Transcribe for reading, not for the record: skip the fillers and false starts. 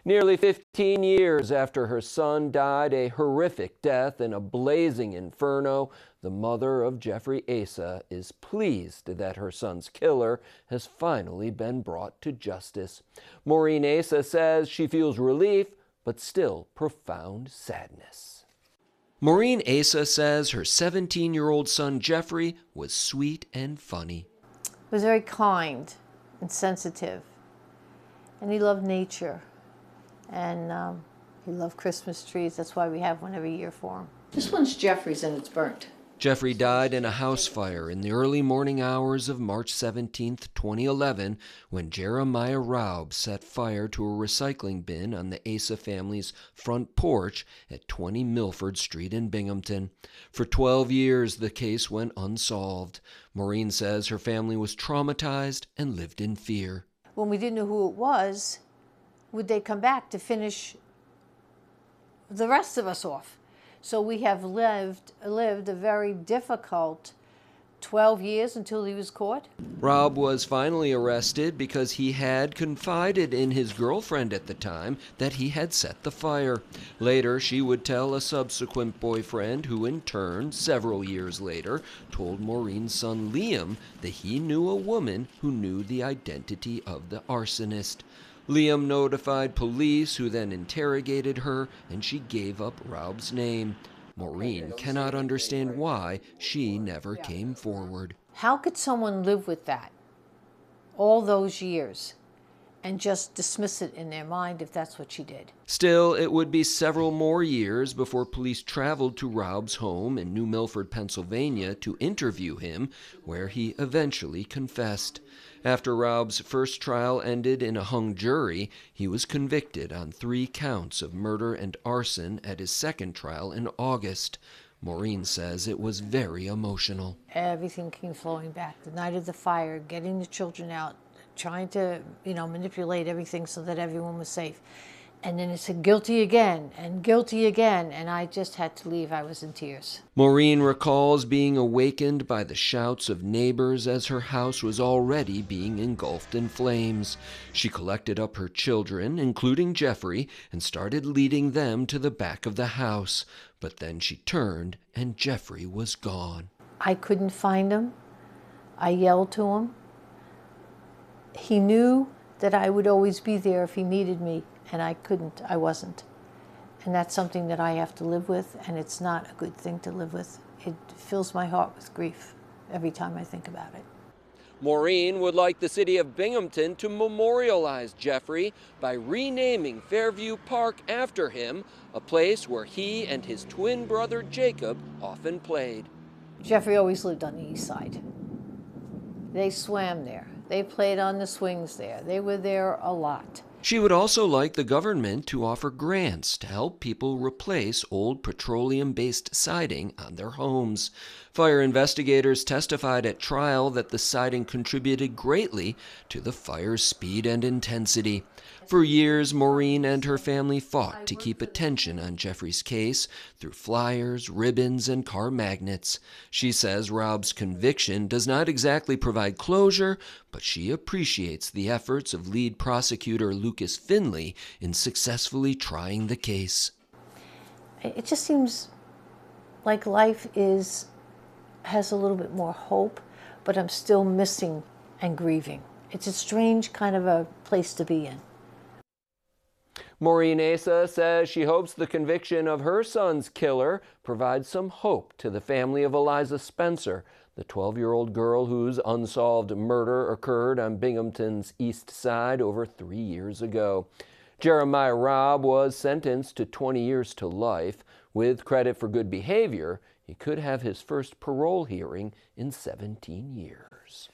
Nearly 15 years after her son died a horrific death in a blazing inferno, the mother of Jeffrey Aissa is pleased that her son's killer has finally been brought to justice. Maureen Aissa says she feels relief, but still profound sadness. Maureen Aissa says her 17-year-old son Jeffrey was sweet and funny. He was very kind and sensitive, and he loved nature. And he loved Christmas trees. That's why we have one every year for him. This one's Jeffrey's and it's burnt. Jeffrey died in a house fire in the early morning hours of March 17, 2011, when Jeremiah Raub set fire to a recycling bin on the Aissa family's front porch at 20 Milford Street in Binghamton. For 12 years, the case went unsolved. Maureen says her family was traumatized and lived in fear. When we didn't know who it was, would they come back to finish the rest of us off? So we have lived a very difficult 12 years until he was caught. Rob was finally arrested because he had confided in his girlfriend at the time that he had set the fire. Later, she would tell a subsequent boyfriend who in turn, several years later, told Maureen's son Liam that he knew a woman who knew the identity of the arsonist. Liam notified police, who then interrogated her, and she gave up Raub's name. Maureen cannot understand why she never came forward. How could someone live with that all those years and just dismiss it in their mind if that's what she did? Still, it would be several more years before police traveled to Raub's home in New Milford, Pennsylvania to interview him, where he eventually confessed. After Raub's first trial ended in a hung jury, he was convicted on 3 counts of murder and arson at his second trial in August. Maureen says it was very emotional. Everything came flowing back. The night of the fire, getting the children out, trying to, manipulate everything so that everyone was safe. And then it said guilty again, and I just had to leave. I was in tears. Maureen recalls being awakened by the shouts of neighbors as her house was already being engulfed in flames. She collected up her children, including Jeffrey, and started leading them to the back of the house. But then she turned, and Jeffrey was gone. I couldn't find him. I yelled to him. He knew that I would always be there if he needed me. And I wasn't. And that's something that I have to live with, and it's not a good thing to live with. It fills my heart with grief every time I think about it. Maureen would like the city of Binghamton to memorialize Jeffrey by renaming Fairview Park after him, a place where he and his twin brother Jacob often played. Jeffrey always lived on the east side. They swam there. They played on the swings there. They were there a lot. She would also like the government to offer grants to help people replace old petroleum-based siding on their homes. Fire investigators testified at trial that the siding contributed greatly to the fire's speed and intensity. For years, Maureen and her family fought to keep attention on Jeffrey's case through flyers, ribbons, and car magnets. She says Raub's conviction does not exactly provide closure, but she appreciates the efforts of lead prosecutor Lucas Finley in successfully trying the case. It just seems like life has a little bit more hope, but I'm still missing and grieving. It's a strange kind of a place to be in. Maureen Aissa says she hopes the conviction of her son's killer provides some hope to the family of Eliza Spencer, the 12-year-old girl whose unsolved murder occurred on Binghamton's east side over 3 years ago. Jeremiah Raub was sentenced to 20 years to life. With credit for good behavior, he could have his first parole hearing in 17 years.